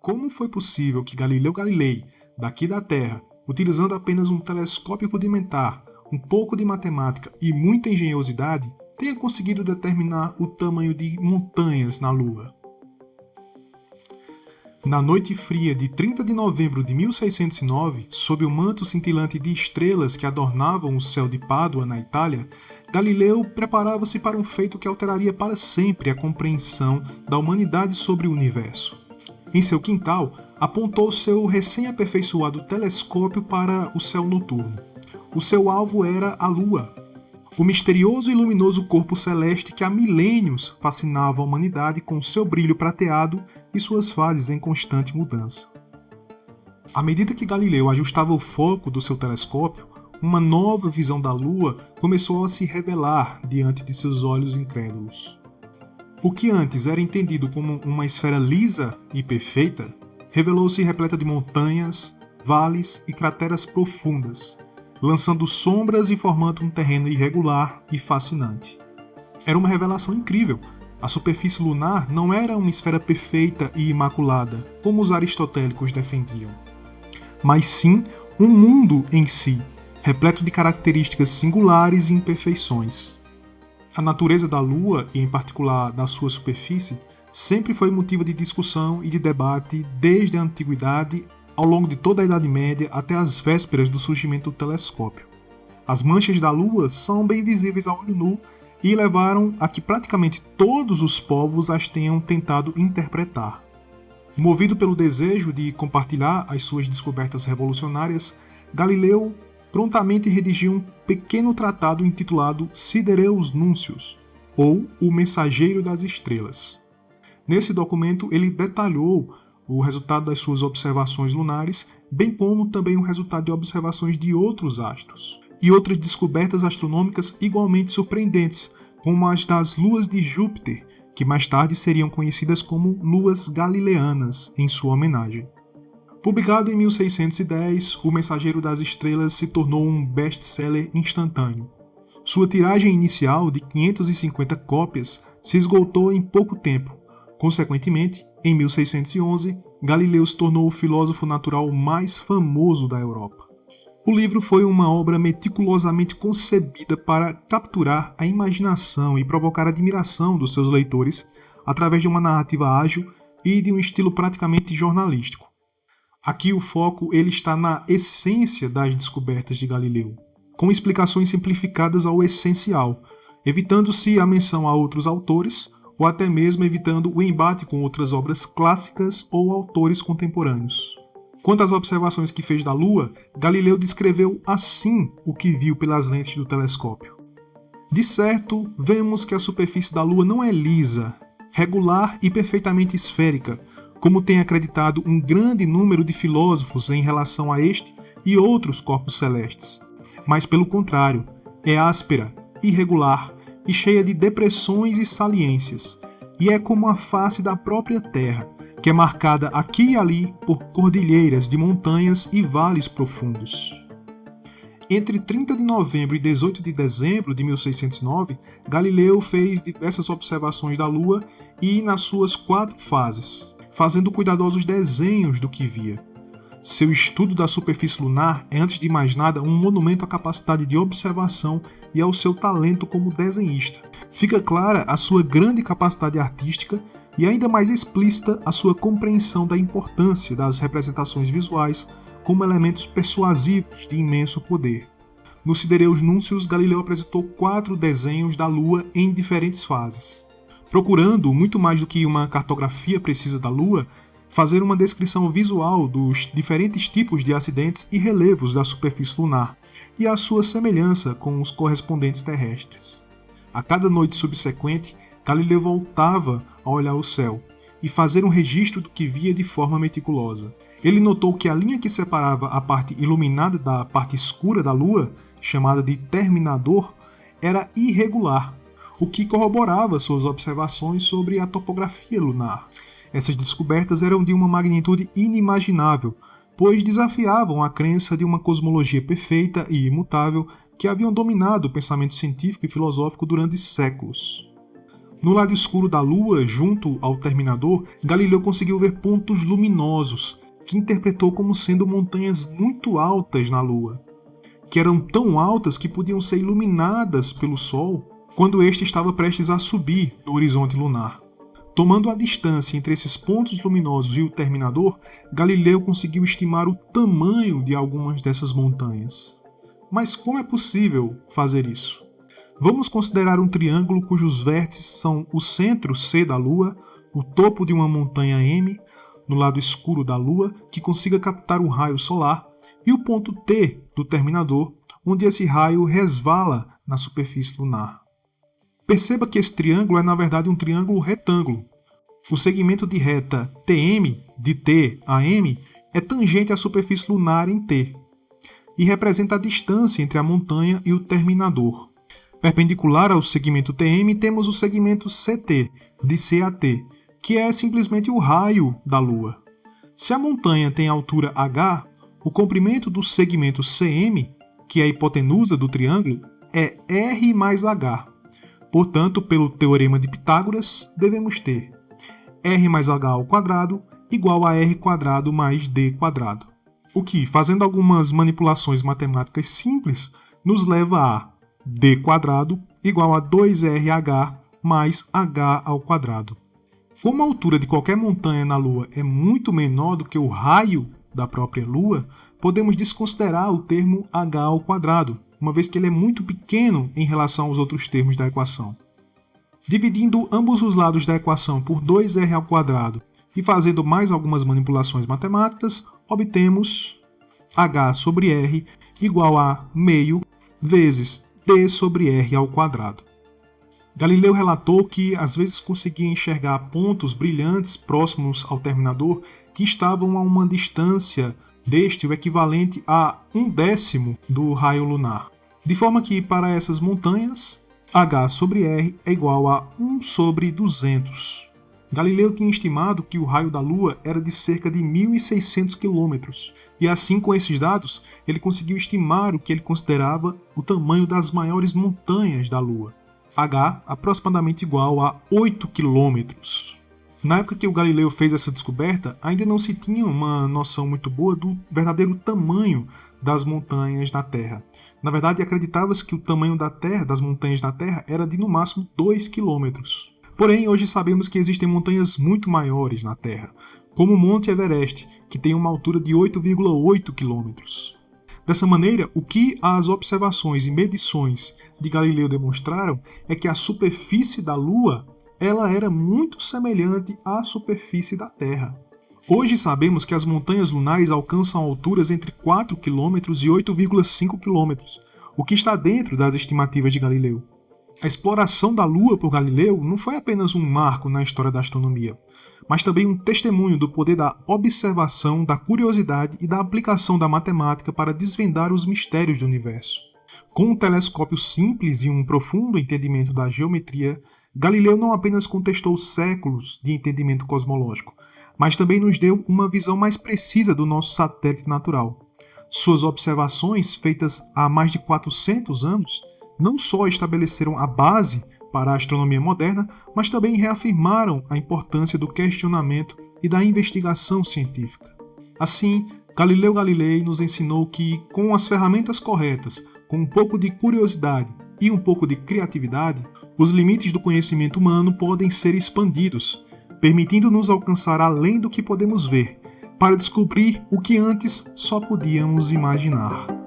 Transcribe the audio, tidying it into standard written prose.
Como foi possível que Galileu Galilei, daqui da Terra, utilizando apenas um telescópio rudimentar, um pouco de matemática e muita engenhosidade, tenha conseguido determinar o tamanho de montanhas na Lua? Na noite fria de 30 de novembro de 1609, sob o manto cintilante de estrelas que adornavam o céu de Pádua, na Itália, Galileu preparava-se para um feito que alteraria para sempre a compreensão da humanidade sobre o universo. Em seu quintal, apontou seu recém-aperfeiçoado telescópio para o céu noturno. O seu alvo era a Lua, o misterioso e luminoso corpo celeste que há milênios fascinava a humanidade com seu brilho prateado e suas fases em constante mudança. À medida que Galileu ajustava o foco do seu telescópio, uma nova visão da Lua começou a se revelar diante de seus olhos incrédulos. O que antes era entendido como uma esfera lisa e perfeita, revelou-se repleta de montanhas, vales e crateras profundas, lançando sombras e formando um terreno irregular e fascinante. Era uma revelação incrível. A superfície lunar não era uma esfera perfeita e imaculada, como os aristotélicos defendiam, mas sim um mundo em si, repleto de características singulares e imperfeições. A natureza da Lua, e em particular da sua superfície, sempre foi motivo de discussão e de debate desde a antiguidade, ao longo de toda a Idade Média até as vésperas do surgimento do telescópio. As manchas da Lua são bem visíveis a olho nu e levaram a que praticamente todos os povos as tenham tentado interpretar. Movido pelo desejo de compartilhar as suas descobertas revolucionárias, Galileu prontamente redigiu um pequeno tratado intitulado Sidereus Nuncius, ou O Mensageiro das Estrelas. Nesse documento ele detalhou o resultado das suas observações lunares, bem como também o resultado de observações de outros astros, e outras descobertas astronômicas igualmente surpreendentes, como as das luas de Júpiter, que mais tarde seriam conhecidas como luas galileanas, em sua homenagem. Publicado em 1610, O Mensageiro das Estrelas se tornou um best-seller instantâneo. Sua tiragem inicial de 550 cópias se esgotou em pouco tempo. Consequentemente, em 1611, Galileu se tornou o filósofo natural mais famoso da Europa. O livro foi uma obra meticulosamente concebida para capturar a imaginação e provocar admiração dos seus leitores através de uma narrativa ágil e de um estilo praticamente jornalístico. Aqui o foco ele está na essência das descobertas de Galileu, com explicações simplificadas ao essencial, evitando-se a menção a outros autores ou até mesmo evitando o embate com outras obras clássicas ou autores contemporâneos. Quanto às observações que fez da Lua, Galileu descreveu assim o que viu pelas lentes do telescópio. De certo, vemos que a superfície da Lua não é lisa, regular e perfeitamente esférica, como tem acreditado um grande número de filósofos em relação a este e outros corpos celestes, mas pelo contrário, é áspera, irregular e cheia de depressões e saliências, e é como a face da própria Terra, que é marcada aqui e ali por cordilheiras de montanhas e vales profundos. Entre 30 de novembro e 18 de dezembro de 1609, Galileu fez diversas observações da Lua e nas suas 4 fases, fazendo cuidadosos desenhos do que via. Seu estudo da superfície lunar é, antes de mais nada, um monumento à capacidade de observação e ao seu talento como desenhista. Fica clara a sua grande capacidade artística e ainda mais explícita a sua compreensão da importância das representações visuais como elementos persuasivos de imenso poder. No Sidereus Nuncius, Galileu apresentou 4 desenhos da Lua em diferentes fases, procurando, muito mais do que uma cartografia precisa da Lua, fazer uma descrição visual dos diferentes tipos de acidentes e relevos da superfície lunar e a sua semelhança com os correspondentes terrestres. A cada noite subsequente, Galileu voltava a olhar o céu e fazer um registro do que via de forma meticulosa. Ele notou que a linha que separava a parte iluminada da parte escura da Lua, chamada de terminador, era irregular, o que corroborava suas observações sobre a topografia lunar. Essas descobertas eram de uma magnitude inimaginável, pois desafiavam a crença de uma cosmologia perfeita e imutável que haviam dominado o pensamento científico e filosófico durante séculos. No lado escuro da Lua, junto ao terminador, Galileu conseguiu ver pontos luminosos, que interpretou como sendo montanhas muito altas na Lua, que eram tão altas que podiam ser iluminadas pelo Sol quando este estava prestes a subir no horizonte lunar. Tomando a distância entre esses pontos luminosos e o terminador, Galileu conseguiu estimar o tamanho de algumas dessas montanhas. Mas como é possível fazer isso? Vamos considerar um triângulo cujos vértices são o centro C da Lua, o topo de uma montanha M, no lado escuro da Lua, que consiga captar um raio solar, e o ponto T do terminador, onde esse raio resvala na superfície lunar. Perceba que esse triângulo é na verdade um triângulo retângulo. O segmento de reta TM, de T a M, é tangente à superfície lunar em T, e representa a distância entre a montanha e o terminador. Perpendicular ao segmento TM, temos o segmento CT, de C a T, que é simplesmente o raio da Lua. Se a montanha tem altura h, o comprimento do segmento CM, que é a hipotenusa do triângulo, é R mais h. Portanto, pelo teorema de Pitágoras, devemos ter R mais h ao quadrado igual a R quadrado mais D quadrado. O que, fazendo algumas manipulações matemáticas simples, nos leva a D quadrado igual a 2RH mais H ao quadrado. Como a altura de qualquer montanha na Lua é muito menor do que o raio da própria Lua, podemos desconsiderar o termo H ao quadrado, uma vez que ele é muito pequeno em relação aos outros termos da equação. Dividindo ambos os lados da equação por 2R ao quadrado e fazendo mais algumas manipulações matemáticas, obtemos H sobre R igual a meio vezes D sobre R ao quadrado. Galileu relatou que às vezes conseguia enxergar pontos brilhantes próximos ao terminador que estavam a uma distância deste o equivalente a 1/10 do raio lunar. De forma que, para essas montanhas, H sobre R é igual a 1 sobre 200. Galileu tinha estimado que o raio da Lua era de cerca de 1.600 km, e assim com esses dados, ele conseguiu estimar o que ele considerava o tamanho das maiores montanhas da Lua, H aproximadamente igual a 8 km. Na época que o Galileu fez essa descoberta, ainda não se tinha uma noção muito boa do verdadeiro tamanho das montanhas na Terra. Na verdade, acreditava-se que o tamanho da Terra, das montanhas na Terra, era de no máximo 2 km. Porém, hoje sabemos que existem montanhas muito maiores na Terra, como o Monte Everest, que tem uma altura de 8,8 km. Dessa maneira, o que as observações e medições de Galileu demonstraram é que a superfície da Lua ela era muito semelhante à superfície da Terra. Hoje sabemos que as montanhas lunares alcançam alturas entre 4 km e 8,5 km, o que está dentro das estimativas de Galileu. A exploração da Lua por Galileu não foi apenas um marco na história da astronomia, mas também um testemunho do poder da observação, da curiosidade e da aplicação da matemática para desvendar os mistérios do universo. Com um telescópio simples e um profundo entendimento da geometria, Galileu não apenas contestou séculos de entendimento cosmológico, mas também nos deu uma visão mais precisa do nosso satélite natural. Suas observações, feitas há mais de 400 anos, não só estabeleceram a base para a astronomia moderna, mas também reafirmaram a importância do questionamento e da investigação científica. Assim, Galileu Galilei nos ensinou que, com as ferramentas corretas, com um pouco de curiosidade e um pouco de criatividade, os limites do conhecimento humano podem ser expandidos, permitindo-nos alcançar além do que podemos ver, para descobrir o que antes só podíamos imaginar.